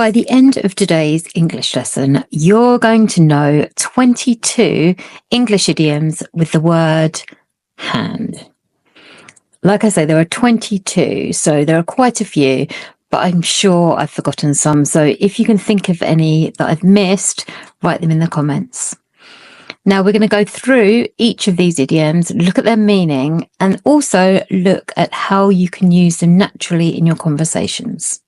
By the end of today's English lesson, you're going to know 22 English idioms with the word hand. Like I say, there are 22, so there are quite a few, but I'm sure I've forgotten some. So if you can think of any that I've missed, write them in the comments. Now we're going to go through each of these idioms, look at their meaning, and also look at how you can use them naturally in your conversations.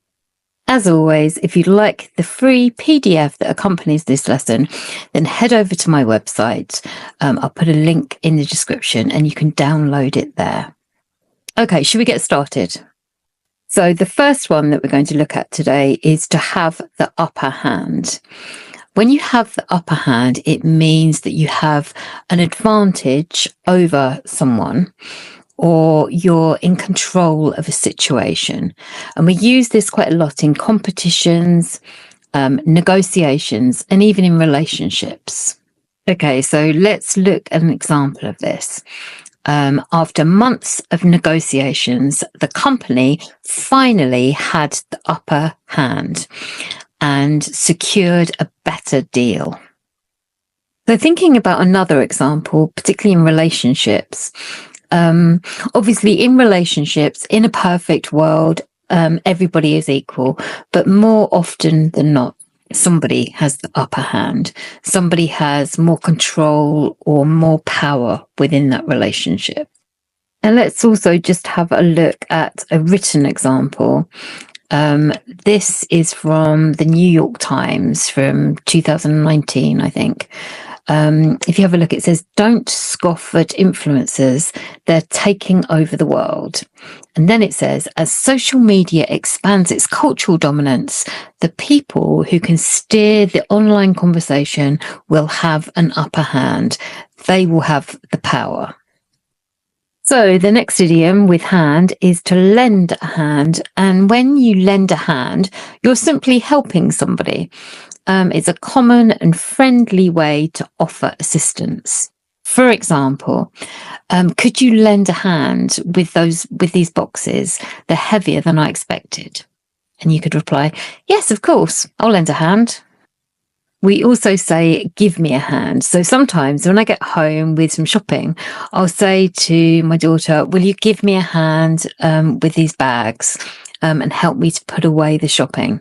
As always, if you'd like the free PDF that accompanies this lesson, then head over to my website. I'll put a link in the description and you can download it there. Okay, should we get started? So the first one that we're going to look at today is to have the upper hand. When you have the upper hand, it means that you have an advantage over someone, or you're in control of a situation. And we use this quite a lot in competitions, negotiations, and even in relationships. Okay, so let's look at an example of this. After months of negotiations, the company finally had the upper hand and secured a better deal. So thinking about another example, particularly in relationships, obviously in relationships, in a perfect world, everybody is equal, but more often than not, somebody has the upper hand. Somebody has more control or more power within that relationship. And let's also just have a look at a written example. This is from the New York Times from 2019, I think. If you have a look, it says, "Don't scoff at influencers. They're taking over the world." And then it says, "As social media expands its cultural dominance, the people who can steer the online conversation will have an upper hand. They will have the power." So the next idiom with hand is to lend a hand. And when you lend a hand, you're simply helping somebody. It's a common and friendly way to offer assistance. For example, could you lend a hand with these boxes? They're heavier than I expected. And you could reply, "Yes, of course, I'll lend a hand." We also say, "Give me a hand." So sometimes when I get home with some shopping, I'll say to my daughter, "Will you give me a hand with these bags and help me to put away the shopping?"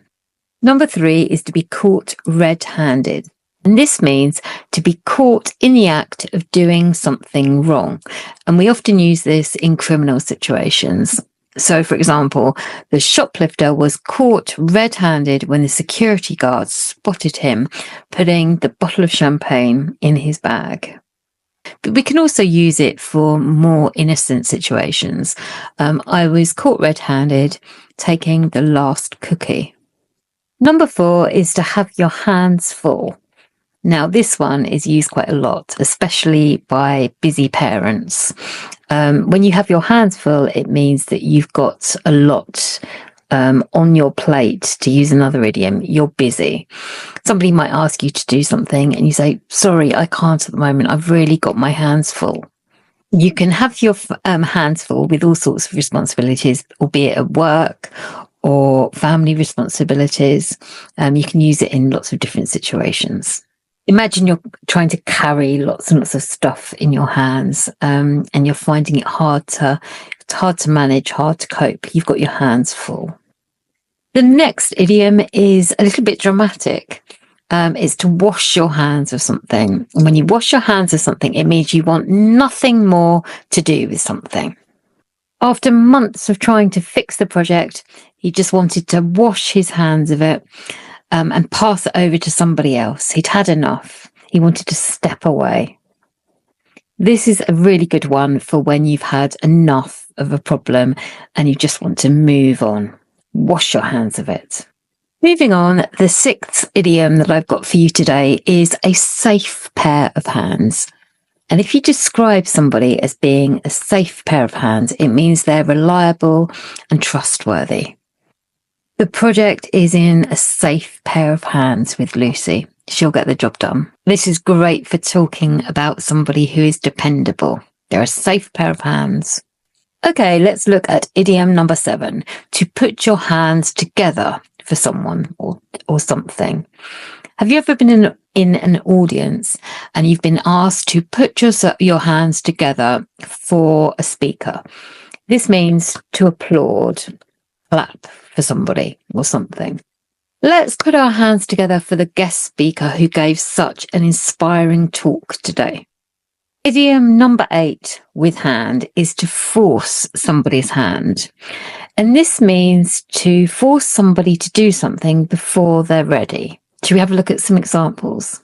Number 3 is to be caught red-handed. And this means to be caught in the act of doing something wrong. And we often use this in criminal situations. So, for example, the shoplifter was caught red-handed when the security guard spotted him putting the bottle of champagne in his bag. But we can also use it for more innocent situations. I was caught red-handed taking the last cookie. Number 4 is to have your hands full. Now, this one is used quite a lot, especially by busy parents. When you have your hands full, it means that you've got a lot on your plate. To use another idiom, you're busy. Somebody might ask you to do something and you say, "Sorry, I can't at the moment. I've really got my hands full." You can have your hands full with all sorts of responsibilities, albeit at work or family responsibilities. You can use it in lots of different situations. Imagine you're trying to carry lots and lots of stuff in your hands, and you're finding it hard to manage, hard to cope. You've got your hands full. The next idiom is a little bit dramatic. It's to wash your hands of something. And when you wash your hands of something, it means you want nothing more to do with something. After months of trying to fix the project, he just wanted to wash his hands of it and pass it over to somebody else. He'd had enough. He wanted to step away. This is a really good one for when you've had enough of a problem and you just want to move on. Wash your hands of it. Moving on, the 6th idiom that I've got for you today is a safe pair of hands. And if you describe somebody as being a safe pair of hands, it means they're reliable and trustworthy. The project is in a safe pair of hands with Lucy. She'll get the job done. This is great for talking about somebody who is dependable. They're a safe pair of hands. Okay, let's look at idiom number 7, to put your hands together for someone or something. Have you ever been in an audience and you've been asked to put your hands together for a speaker? This means to applaud, clap for somebody or something. Let's put our hands together for the guest speaker who gave such an inspiring talk today. Idiom number 8 with hand is to force somebody's hand. And this means to force somebody to do something before they're ready. Should we have a look at some examples?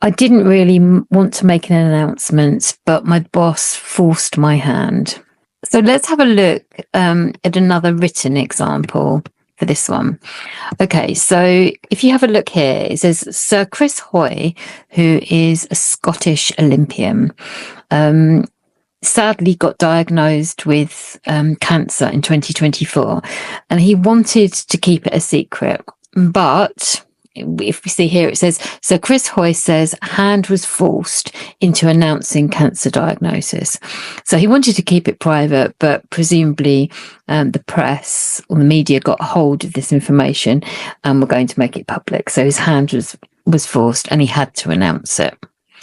I didn't really want to make an announcement, but my boss forced my hand. So let's have a look at another written example for this one. Okay, so if you have a look here, it says Sir Chris Hoy, who is a Scottish Olympian, sadly got diagnosed with cancer in 2024, and he wanted to keep it a secret. But if we see here, it says, so Chris Hoy says hand was forced into announcing cancer diagnosis. So he wanted to keep it private, but presumably the press or the media got hold of this information and were going to make it public. So his hand was forced and he had to announce it.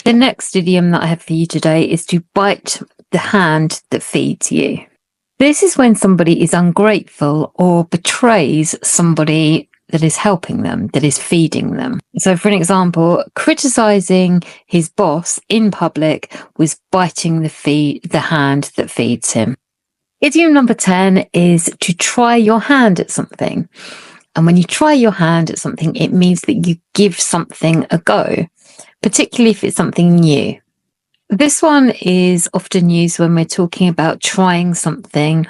The next idiom that I have for you today is to bite the hand that feeds you. This is when somebody is ungrateful or betrays somebody that is helping them, that is feeding them. So for an example, criticizing his boss in public was biting the hand that feeds him. Idiom number 10 is to try your hand at something. And when you try your hand at something, it means that you give something a go, particularly if it's something new. This one is often used when we're talking about trying something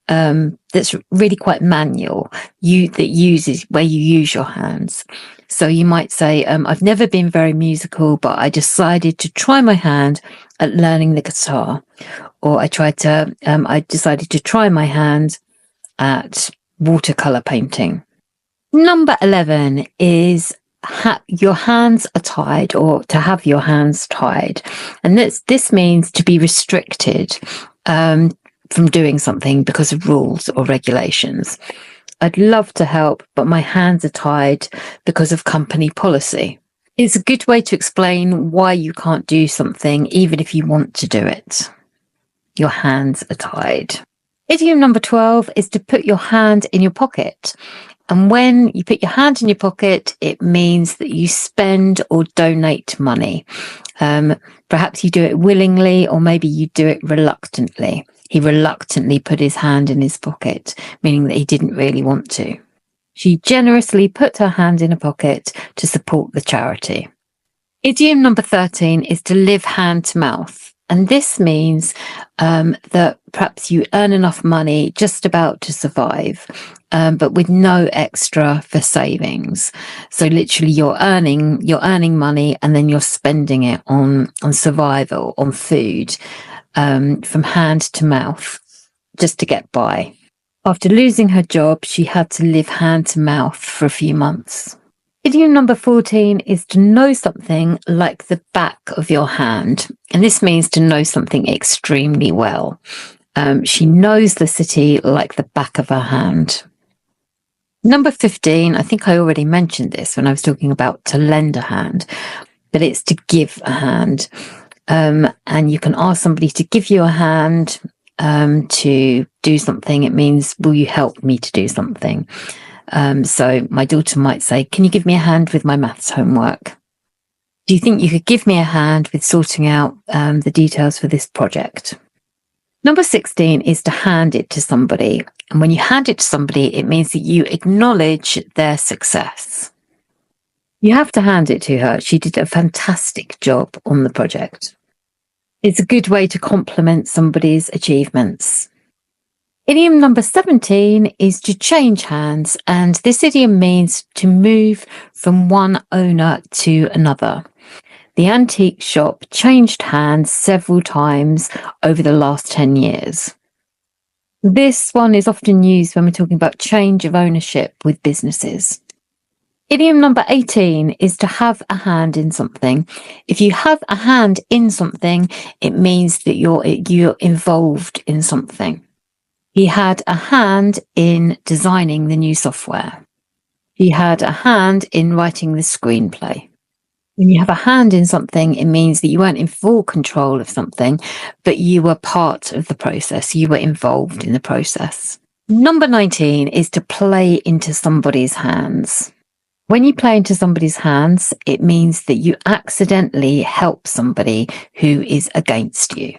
that's really quite manual, that uses where you use your hands. So you might say, I've never been very musical, but I decided to try my hand at learning the guitar. Or I decided to try my hand at watercolor painting. Number 11 is your hands are tied, or to have your hands tied. And this means to be restricted from doing something because of rules or regulations. I'd love to help, but my hands are tied because of company policy. It's a good way to explain why you can't do something, even if you want to do it. Your hands are tied. Idiom number 12 is to put your hand in your pocket. And when you put your hand in your pocket, it means that you spend or donate money. Perhaps you do it willingly, or maybe you do it reluctantly. He reluctantly put his hand in his pocket, meaning that he didn't really want to. She generously put her hand in a pocket to support the charity. Idiom number 13 is to live hand to mouth. And this means that perhaps you earn enough money just about to survive, but with no extra for savings. So literally you're earning money and then you're spending it on survival, on food, from hand to mouth, just to get by. After losing her job, she had to live hand to mouth for a few months. Idiom number 14 is to know something like the back of your hand. And this means to know something extremely well. She knows the city like the back of her hand. Number 15, I think I already mentioned this when I was talking about to lend a hand, but it's to give a hand. And you can ask somebody to give you a hand to do something. It means, will you help me to do something? So my daughter might say, can you give me a hand with my maths homework? Do you think you could give me a hand with sorting out the details for this project? Number 16 is to hand it to somebody. And when you hand it to somebody, it means that you acknowledge their success. You have to hand it to her. She did a fantastic job on the project. It's a good way to compliment somebody's achievements. Idiom number 17 is to change hands, and this idiom means to move from one owner to another. The antique shop changed hands several times over the last 10 years. This one is often used when we're talking about change of ownership with businesses. Idiom number 18 is to have a hand in something. If you have a hand in something, it means that you're involved in something. He had a hand in designing the new software. She had a hand in writing the screenplay. When you have a hand in something, it means that you weren't in full control of something, but you were part of the process. You were involved in the process. Number 19 is to play into somebody's hands. When you play into somebody's hands, it means that you accidentally help somebody who is against you.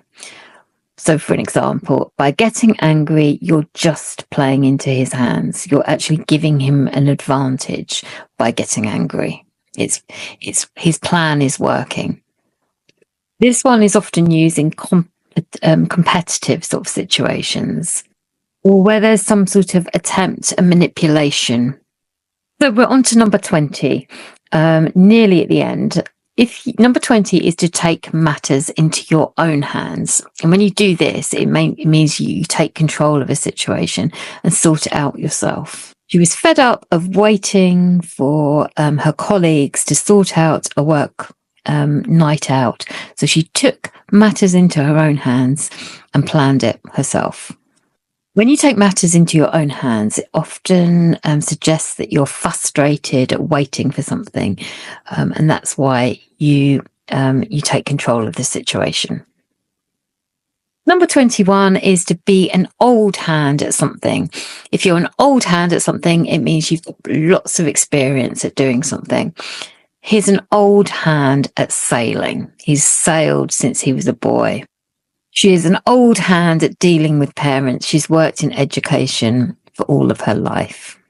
So, for an example, by getting angry, you're just playing into his hands. You're actually giving him an advantage by getting angry. It's his plan is working. This one is often used in competitive sort of situations, or where there's some sort of attempt at manipulation. So we're on to number 20, nearly at the end. Number 20 is to take matters into your own hands. And when you do this, it means you take control of a situation and sort it out yourself. She was fed up of waiting for her colleagues to sort out a work night out. So she took matters into her own hands and planned it herself. When you take matters into your own hands, it often suggests that you're frustrated at waiting for something, and that's why you take control of the situation. Number 21 is to be an old hand at something. If you're an old hand at something, it means you've got lots of experience at doing something. He's an old hand at sailing. He's sailed since he was a boy. She is an old hand at dealing with parents. She's worked in education for all of her life.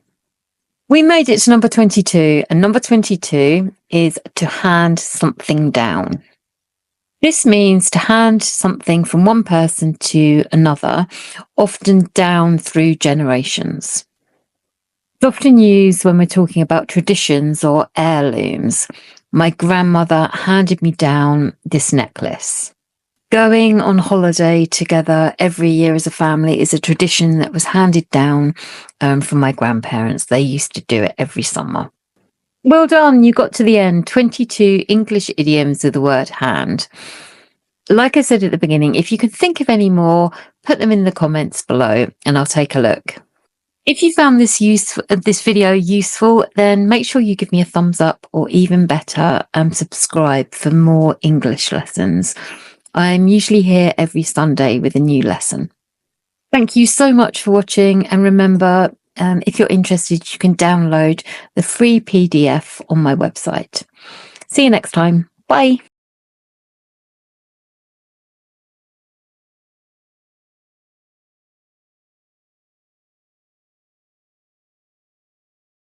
We made it to number 22, and number 22 is to hand something down. This means to hand something from one person to another, often down through generations. It's often used when we're talking about traditions or heirlooms. My grandmother handed me down this necklace. Going on holiday together every year as a family is a tradition that was handed down from my grandparents. They used to do it every summer. Well done, you got to the end. 22 English idioms with the word hand. Like I said at the beginning, if you can think of any more, put them in the comments below and I'll take a look. If you found this video useful, then make sure you give me a thumbs up, or even better, subscribe for more English lessons. I'm usually here every Sunday with a new lesson. Thank you so much for watching, and remember, if you're interested, you can download the free PDF on my website. See you next time. Bye.